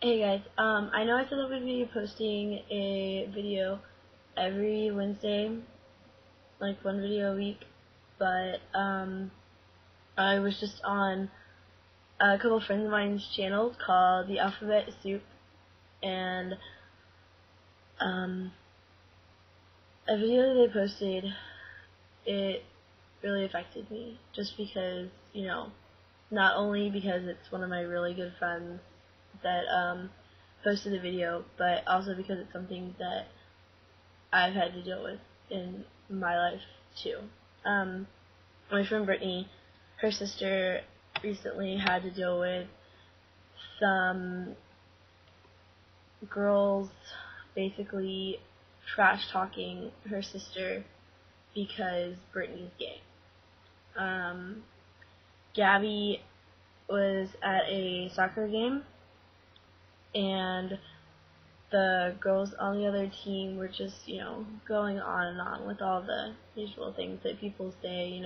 Hey guys, I know I said I would be posting a video every Wednesday, like one video a week, but I was just on a couple friends of mine's channels called The Alphabet Soup, and a video that they posted, it really affected me, just because, not only because it's one of my really good friends that posted the video, but also because it's something that I've had to deal with in my life too. My friend Brittany, her sister recently had to deal with some girls basically trash talking her sister because Brittany's gay. Gabby was at a soccer game, and the girls on the other team were just, going on and on with all the usual things that people say,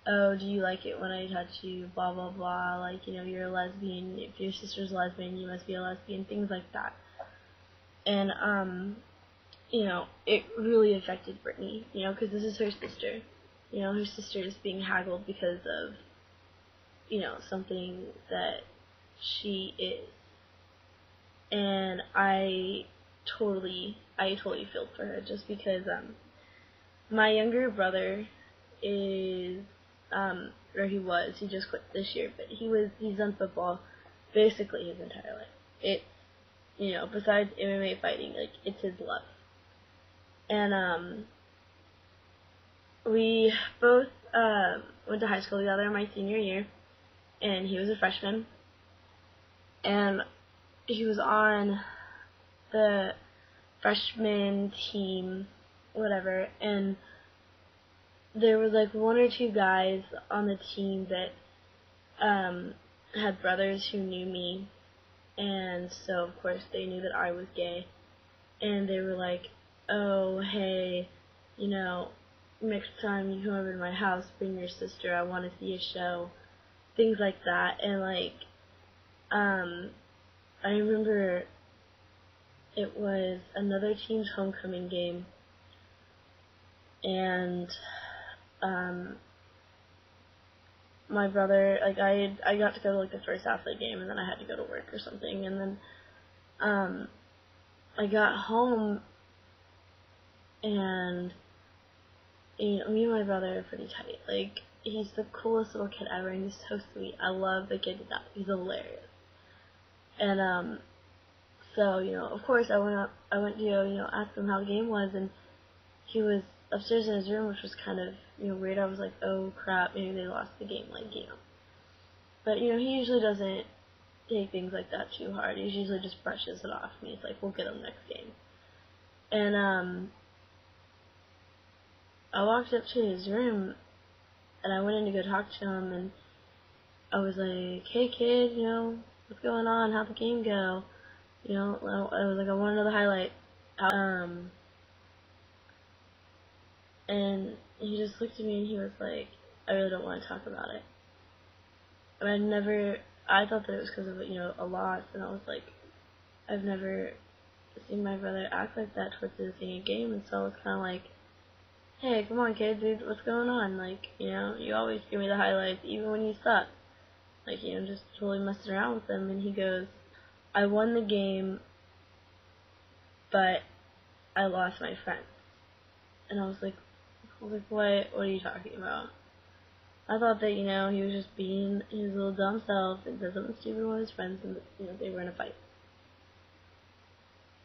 oh, do you like it when I touch you, blah, blah, blah, like, you're a lesbian, if your sister's lesbian, you must be a lesbian, things like that. And, it really affected Brittany, because this is her sister. Her sister is being haggled because of, something that she is. And I totally feel for her, just because my younger brother is or he just quit this year, but he's done football basically his entire life. It's besides MMA fighting, like, it's his love. And we both went to high school together my senior year, and he was a freshman, and he was on the freshman team, whatever, and there was like one or two guys on the team that had brothers who knew me, and so of course they knew that I was gay, and they were like, oh, hey, next time you come over to my house, bring your sister, I want to see a show, things like that. And like, I remember it was another team's homecoming game, and my brother, like, I got to go to like the first half of the game, and then I had to go to work or something, and then I got home, and me and my brother are pretty tight. Like, he's the coolest little kid ever, and he's so sweet. I love the kid to death. He's hilarious. And so, of course I went to ask him how the game was, and he was upstairs in his room, which was kind of, weird. I was like, oh crap, maybe they lost the game, like, But, he usually doesn't take things like that too hard. He usually just brushes it off, and he's like, we'll get them next game. And, I walked up to his room, and I went in to go talk to him, and I was like, hey kid, what's going on? How'd the game go? I was like, I want to know the highlight. And he just looked at me and he was like, I really don't want to talk about it. And I thought that it was because of, a loss, and I was like, I've never seen my brother act like that towards losing a game, and so I was kind of like, hey, come on kid, dude, what's going on? Like, you always give me the highlights, even when you suck. Like, just totally messing around with them. And he goes, I won the game, but I lost my friends. And I was like, what are you talking about? I thought that, he was just being his little dumb self and said something stupid with his friends, and, they were in a fight.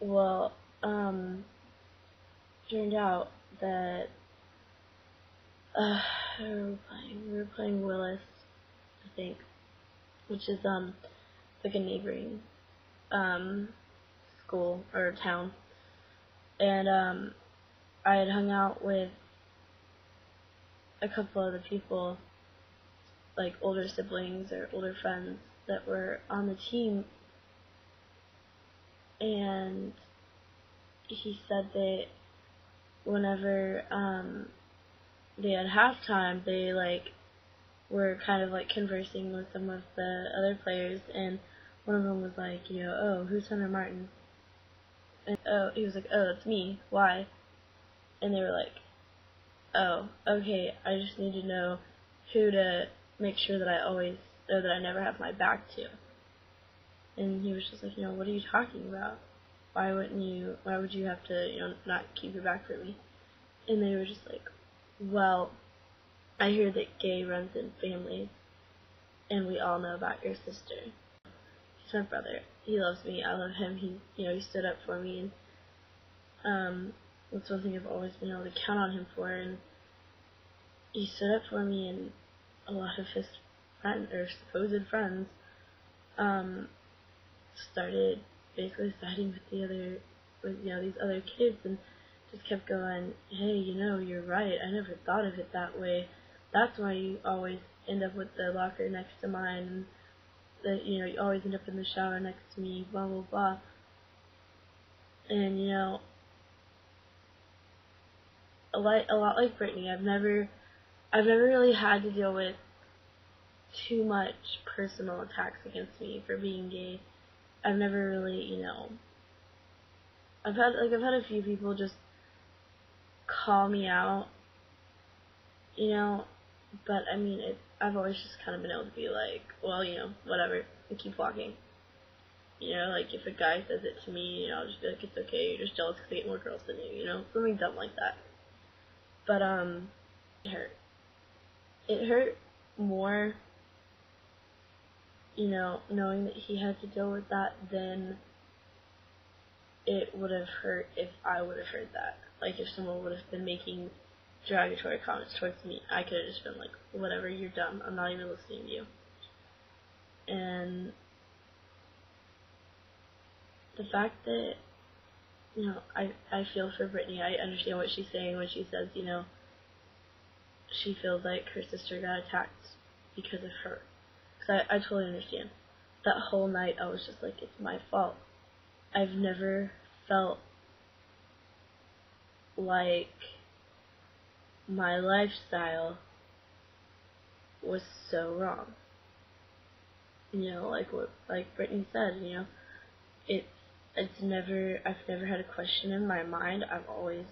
Well, turned out that, we were playing Willis, I think, which is, like a neighboring, school, or town, and, I had hung out with a couple other people, like older siblings or older friends that were on the team, and he said that whenever, they had halftime, they, like, were kind of, like, conversing with some of the other players, and one of them was like, oh, who's Hunter Martin? And he was like, oh, that's me. Why? And they were like, oh, okay, I just need to know who to make sure that that I never have my back to. And he was just like, what are you talking about? Why would you have to, not keep your back for me? And they were just like, well, I hear that gay runs in families, and we all know about your sister. He's my brother. He loves me. I love him. He stood up for me, and that's one thing I've always been able to count on him for. And he stood up for me, and a lot of his friends, or supposed friends, started basically siding with these other kids, and just kept going, hey, you're right. I never thought of it that way. That's why you always end up with the locker next to mine, and that you always end up in the shower next to me, blah blah blah. And a lot like Brittany, I've never really had to deal with too much personal attacks against me for being gay. I've never really, I've had a few people just call me out, but I mean, I've always just kind of been able to be like, well, whatever, and keep walking. Like if a guy says it to me, I'll just be like, it's okay, you're just jealous because I get more girls than you, something dumb like that. But it hurt. It hurt more, knowing that he had to deal with that than it would have hurt if I would have heard that. Like if someone would have been making derogatory comments towards me, I could have just been like, whatever, you're dumb, I'm not even listening to you. And the fact that, I feel for Brittany. I understand what she's saying when she says, she feels like her sister got attacked because of her. Because I totally understand. That whole night I was just like, it's my fault. I've never felt like my lifestyle was so wrong. Like Brittany said, I've never had a question in my mind. I've always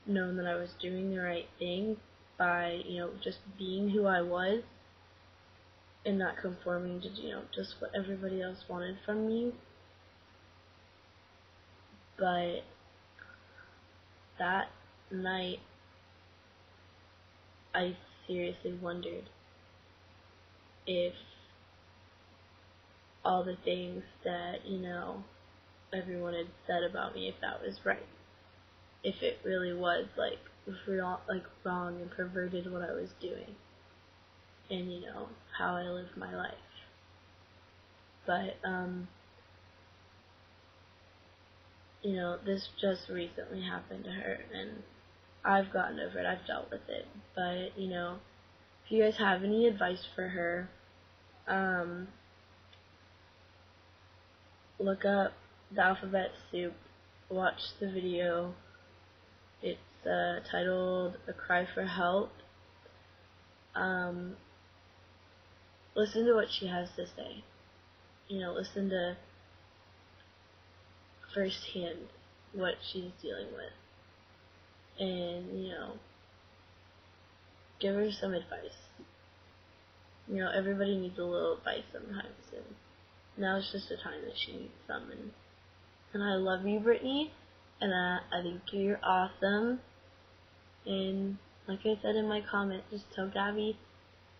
known that I was doing the right thing by, just being who I was and not conforming to, just what everybody else wanted from me. But that night, I seriously wondered if all the things that, everyone had said about me, if that was right. If it really was, wrong and perverted what I was doing. And, how I lived my life. But, this just recently happened to her, and I've gotten over it, I've dealt with it. But, if you guys have any advice for her, look up the alphabet soup, watch the video. It's titled A Cry for Help. Listen to what she has to say. Listen to firsthand what she's dealing with. And, give her some advice. Everybody needs a little advice sometimes, and now's just the time that she needs some. And I love you, Brittany, and I think you're awesome. And like I said in my comment, just tell Gabby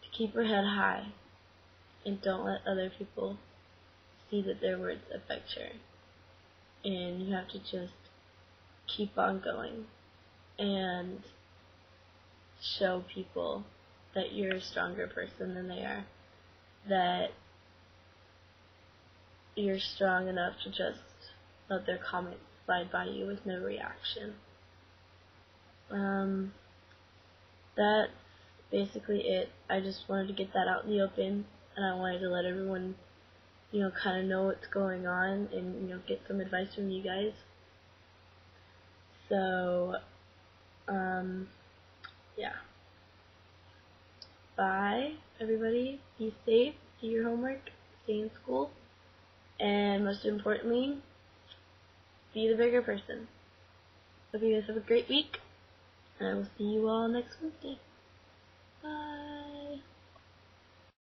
to keep her head high and don't let other people see that their words affect her. And you have to just keep on going and show people that you're a stronger person than they are, that you're strong enough to just let their comments slide by you with no reaction. That's basically it. I just wanted to get that out in the open, and I wanted to let everyone, kind of know what's going on and, get some advice from you guys. So, yeah. Bye, everybody. Be safe. Do your homework. Stay in school. And most importantly, be the bigger person. Hope you guys have a great week, and I will see you all next Wednesday. Bye.